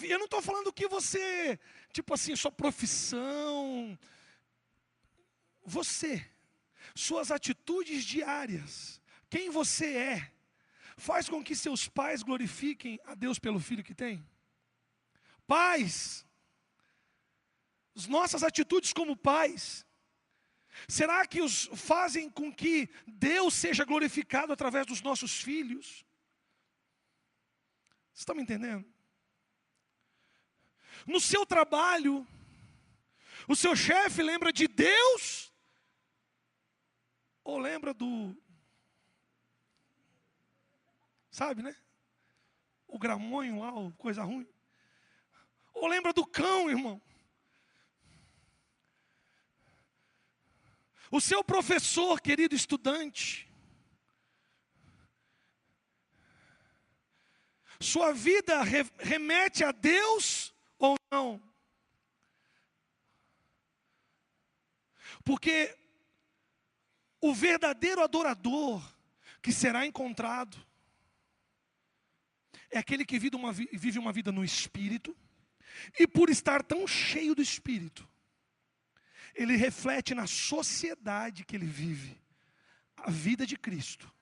eu não estou falando que você, tipo assim, sua profissão, suas atitudes diárias, quem você é, faz com que seus pais glorifiquem a Deus pelo filho que tem? Pais, as nossas atitudes como pais, será que os fazem com que Deus seja glorificado através dos nossos filhos? Vocês estão me entendendo? No seu trabalho, o seu chefe lembra de Deus? Ou lembra sabe, né? O gramonho lá, ou coisa ruim. Ou lembra do cão, irmão? O seu professor, querido estudante, sua vida remete a Deus ou não? Porque o verdadeiro adorador que será encontrado é aquele que vive uma vida no Espírito, e por estar tão cheio do Espírito, ele reflete na sociedade que ele vive a vida de Cristo.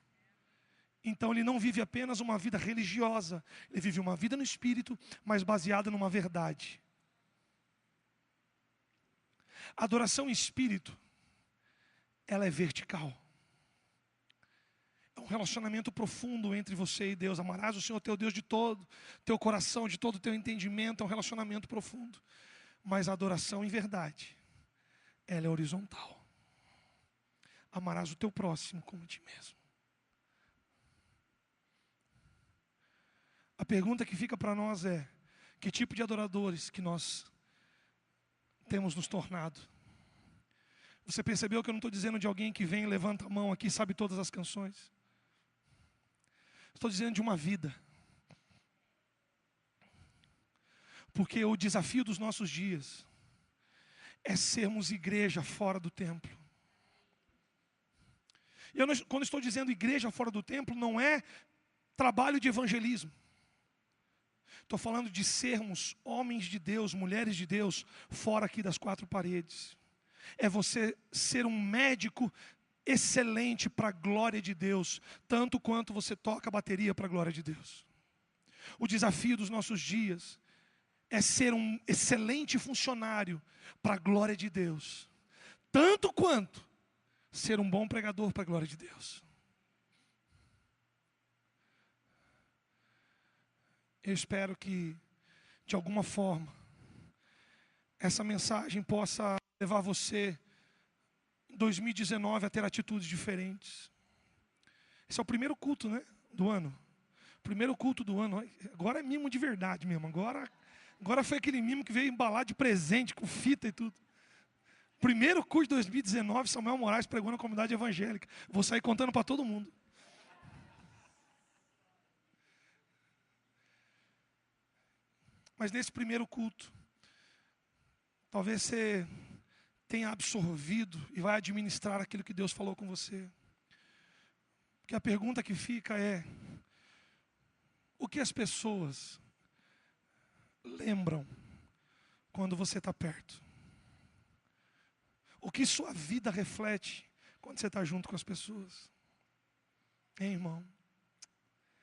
Então ele não vive apenas uma vida religiosa, ele vive uma vida no Espírito, mas baseada numa verdade. A adoração em Espírito, ela é vertical. É um relacionamento profundo entre você e Deus. Amarás o Senhor teu Deus de todo teu coração, de todo o teu entendimento. É um relacionamento profundo. Mas a adoração em verdade, ela é horizontal. Amarás o teu próximo como a ti mesmo. A pergunta que fica para nós é: que tipo de adoradores que nós temos nos tornado? Você percebeu que eu não estou dizendo de alguém que vem, levanta a mão aqui e sabe todas as canções? Estou dizendo de uma vida. Porque o desafio dos nossos dias é sermos igreja fora do templo. Quando estou dizendo igreja fora do templo, não é trabalho de evangelismo. Estou falando de sermos homens de Deus, mulheres de Deus, fora aqui das quatro paredes. É você ser um médico excelente para a glória de Deus, tanto quanto você toca a bateria para a glória de Deus. O desafio dos nossos dias é ser um excelente funcionário para a glória de Deus, tanto quanto ser um bom pregador para a glória de Deus. Eu espero que, de alguma forma, essa mensagem possa levar você, em 2019, a ter atitudes diferentes. Esse é o primeiro culto, né, do ano. Primeiro culto do ano. Agora é mimo de verdade mesmo. Agora foi aquele mimo que veio embalar de presente, com fita e tudo. Primeiro culto de 2019, Samuel Moraes pregou na comunidade evangélica. Vou sair contando para todo mundo. Mas nesse primeiro culto, talvez você tenha absorvido e vai administrar aquilo que Deus falou com você. Porque a pergunta que fica é: o que as pessoas lembram quando você está perto? O que sua vida reflete quando você está junto com as pessoas? Hein, irmão?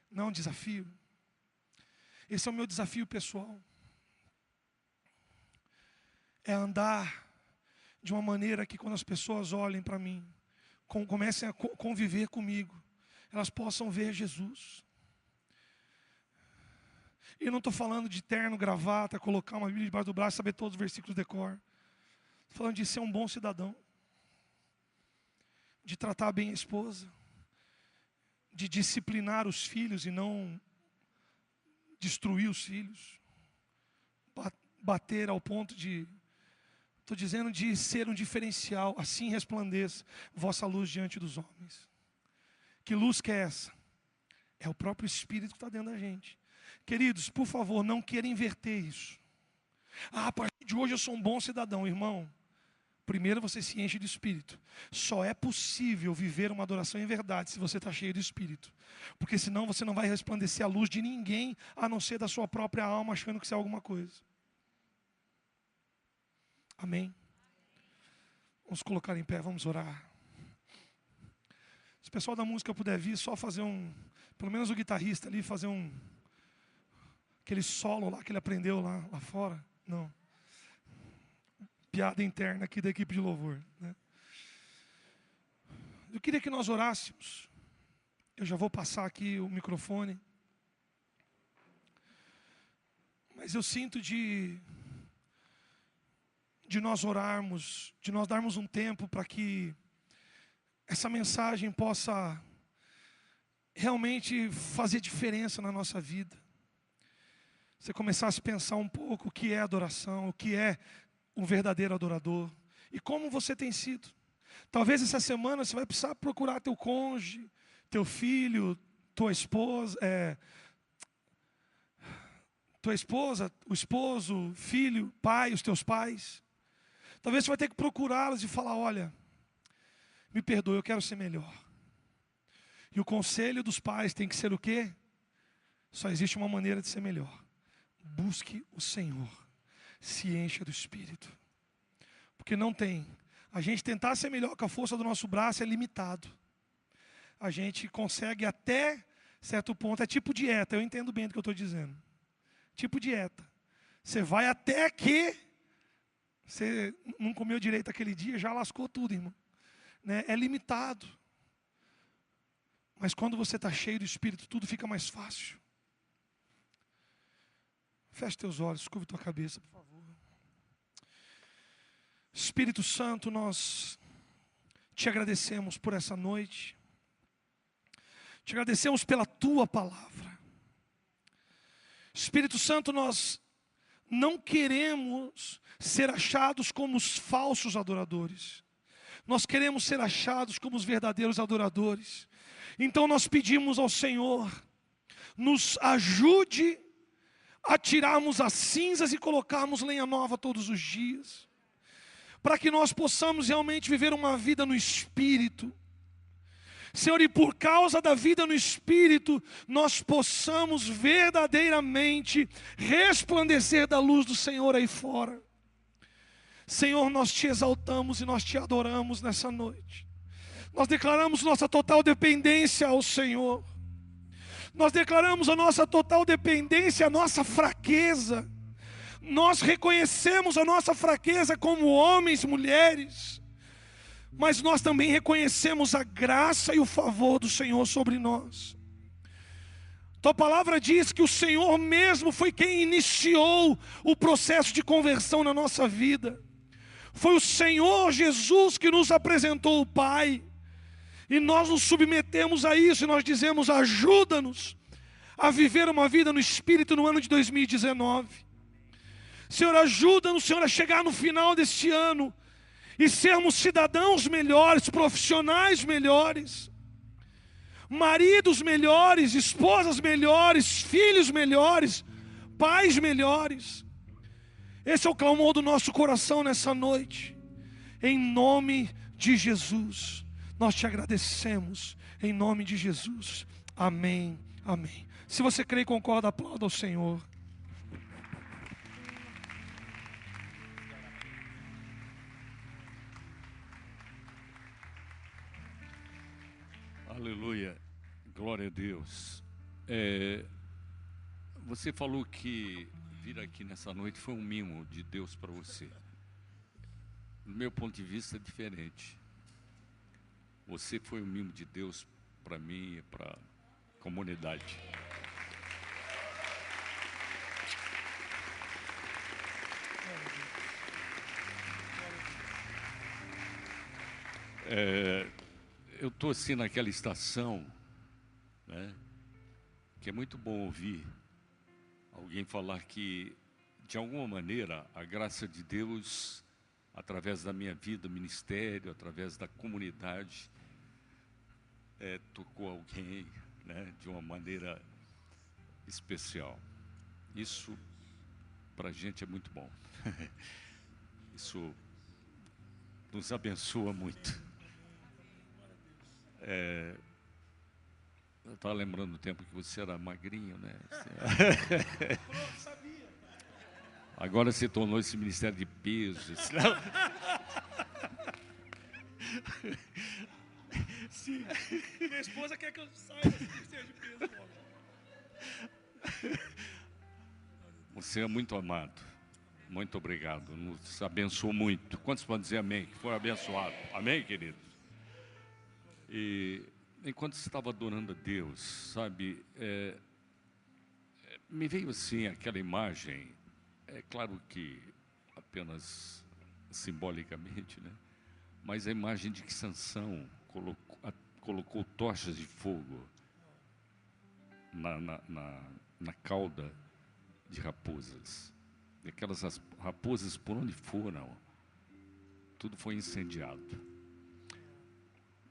Não é um desafio? Esse é o meu desafio pessoal. É andar de uma maneira que quando as pessoas olhem para mim, comecem a conviver comigo, elas possam ver Jesus. E eu não estou falando de terno, gravata, colocar uma Bíblia debaixo do braço e saber todos os versículos de cor. Estou falando de ser um bom cidadão, de tratar bem a esposa, de disciplinar os filhos e não destruir os filhos, bater ao ponto de, estou dizendo, de ser um diferencial. Assim resplandeça vossa luz diante dos homens. Que luz que é essa? É o próprio Espírito que está dentro da gente. Queridos, por favor, não queiram inverter isso. A partir de hoje eu sou um bom cidadão. Irmão, primeiro você se enche de Espírito. Só é possível viver uma adoração em verdade se você está cheio de Espírito. Porque senão você não vai resplandecer a luz de ninguém, a não ser da sua própria alma, achando que isso é alguma coisa. Amém? Vamos colocar em pé, vamos orar. Se o pessoal da música puder vir, só fazer pelo menos o guitarrista ali, fazer aquele solo lá que ele aprendeu lá fora. Não. Piada interna aqui da equipe de louvor, né? Eu queria que nós orássemos. Eu já vou passar aqui o microfone. Mas eu sinto de nós orarmos, de nós darmos um tempo para que essa mensagem possa realmente fazer diferença na nossa vida. Você começasse a pensar um pouco o que é adoração, o que é um verdadeiro adorador e como você tem sido. Talvez essa semana você vai precisar procurar teu cônjuge, teu filho, tua esposa, o esposo, filho, pai, os teus pais. Talvez você vai ter que procurá-los e falar: olha, me perdoe, eu quero ser melhor. E o conselho dos pais tem que ser o quê? Só existe uma maneira de ser melhor. Busque o Senhor, se encha do Espírito. Porque não tem. A gente tentar ser melhor com a força do nosso braço é limitado. A gente consegue até certo ponto, é tipo dieta, eu entendo bem do que eu estou dizendo. Tipo dieta. Você vai até que você não comeu direito aquele dia, já lascou tudo, irmão. Né? É limitado. Mas quando você está cheio do Espírito, tudo fica mais fácil. Feche teus olhos, curva tua cabeça, por favor. Espírito Santo, nós te agradecemos por essa noite. Te agradecemos pela tua palavra. Espírito Santo, nós não queremos ser achados como os falsos adoradores. Nós queremos ser achados como os verdadeiros adoradores. Então nós pedimos ao Senhor, nos ajude a tirarmos as cinzas e colocarmos lenha nova todos os dias, para que nós possamos realmente viver uma vida no Espírito. Senhor, e por causa da vida no Espírito, nós possamos verdadeiramente resplandecer da luz do Senhor aí fora. Senhor, nós te exaltamos e nós te adoramos nessa noite. Nós declaramos nossa total dependência ao Senhor. Nós declaramos a nossa total dependência, a nossa fraqueza. Nós reconhecemos a nossa fraqueza como homens, mulheres. Mas nós também reconhecemos a graça e o favor do Senhor sobre nós. Tua palavra diz que o Senhor mesmo foi quem iniciou o processo de conversão na nossa vida. Foi o Senhor Jesus que nos apresentou o Pai. E nós nos submetemos a isso e nós dizemos: ajuda-nos a viver uma vida no Espírito no ano de 2019. Senhor, ajuda-nos, Senhor, a chegar no final deste ano e sermos cidadãos melhores, profissionais melhores, maridos melhores, esposas melhores, filhos melhores, pais melhores. Esse é o clamor do nosso coração nessa noite. Em nome de Jesus, nós te agradecemos. Em nome de Jesus. Amém, amém. Se você crê e concorda, aplauda ao Senhor. Aleluia, glória a Deus. Você falou que vir aqui nessa noite foi um mimo de Deus para você. Do meu ponto de vista é diferente. Você foi um mimo de Deus para mim e para a comunidade. Eu estou assim naquela estação, né, que é muito bom ouvir alguém falar que, de alguma maneira, a graça de Deus, através da minha vida, ministério, através da comunidade, tocou alguém, né, de uma maneira especial. Isso, para a gente, é muito bom. Isso nos abençoa muito. Eu estava lembrando do tempo que você era magrinho, né? Agora você tornou esse ministério de peso. Sim. Minha esposa quer que eu saia desse ministério de peso logo. Você é muito amado. Muito obrigado. Nos abençoou muito. Quantos podem dizer amém? Que foi abençoado. Amém, queridos? E enquanto você estava adorando a Deus, sabe, me veio assim aquela imagem, é claro que apenas simbolicamente, né? Mas a imagem de que Sansão colocou tochas de fogo na cauda de raposas. E aquelas raposas, por onde foram, tudo foi incendiado.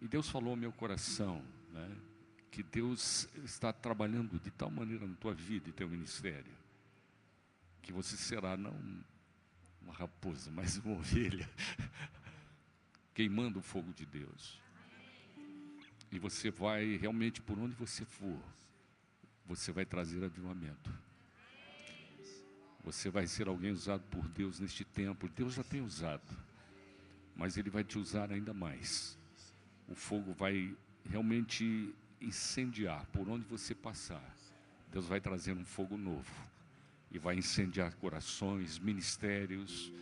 E Deus falou ao meu coração, né, que Deus está trabalhando de tal maneira na tua vida e teu ministério, que você será não uma raposa, mas uma ovelha, queimando o fogo de Deus. E você vai, realmente, por onde você for, você vai trazer avivamento. Você vai ser alguém usado por Deus neste tempo. Deus já tem usado, mas Ele vai te usar ainda mais. O fogo vai realmente incendiar por onde você passar. Deus vai trazer um fogo novo e vai incendiar corações, ministérios,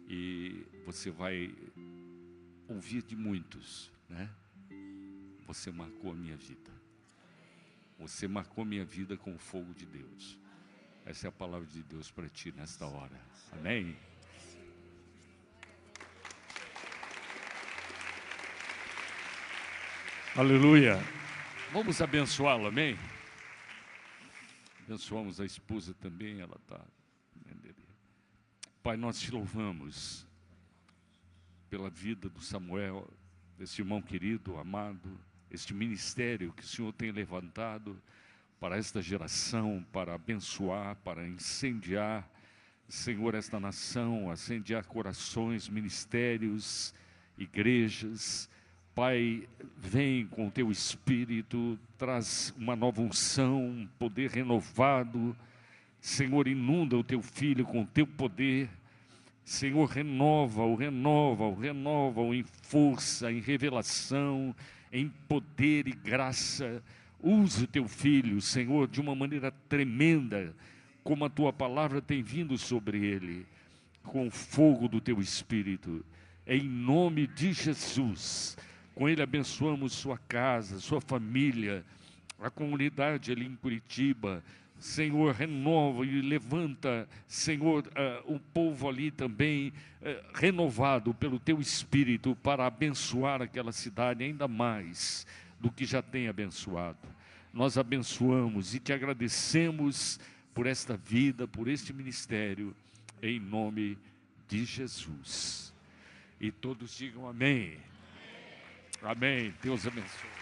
e você vai ouvir de muitos, né? Você marcou a minha vida. Você marcou a minha vida com o fogo de Deus. Essa é a palavra de Deus para ti nesta hora. Amém? Aleluia. Vamos abençoá-lo, amém? Abençoamos a esposa também, ela está. Pai, nós te louvamos pela vida do Samuel, desse irmão querido, amado, este ministério que o Senhor tem levantado para esta geração, para abençoar, para incendiar, Senhor, esta nação, incendiar corações, ministérios, igrejas. Pai, vem com o teu Espírito, traz uma nova unção, um poder renovado. Senhor, inunda o teu filho com o teu poder. Senhor, renova-o em força, em revelação, em poder e graça. Use o teu filho, Senhor, de uma maneira tremenda, como a tua palavra tem vindo sobre ele, com o fogo do teu Espírito, em nome de Jesus. Com ele abençoamos sua casa, sua família, a comunidade ali em Curitiba. Senhor, renova e levanta, Senhor, o povo ali também renovado pelo teu Espírito para abençoar aquela cidade ainda mais do que já tem abençoado. Nós abençoamos e te agradecemos por esta vida, por este ministério, em nome de Jesus. E todos digam amém. Amém. Deus abençoe.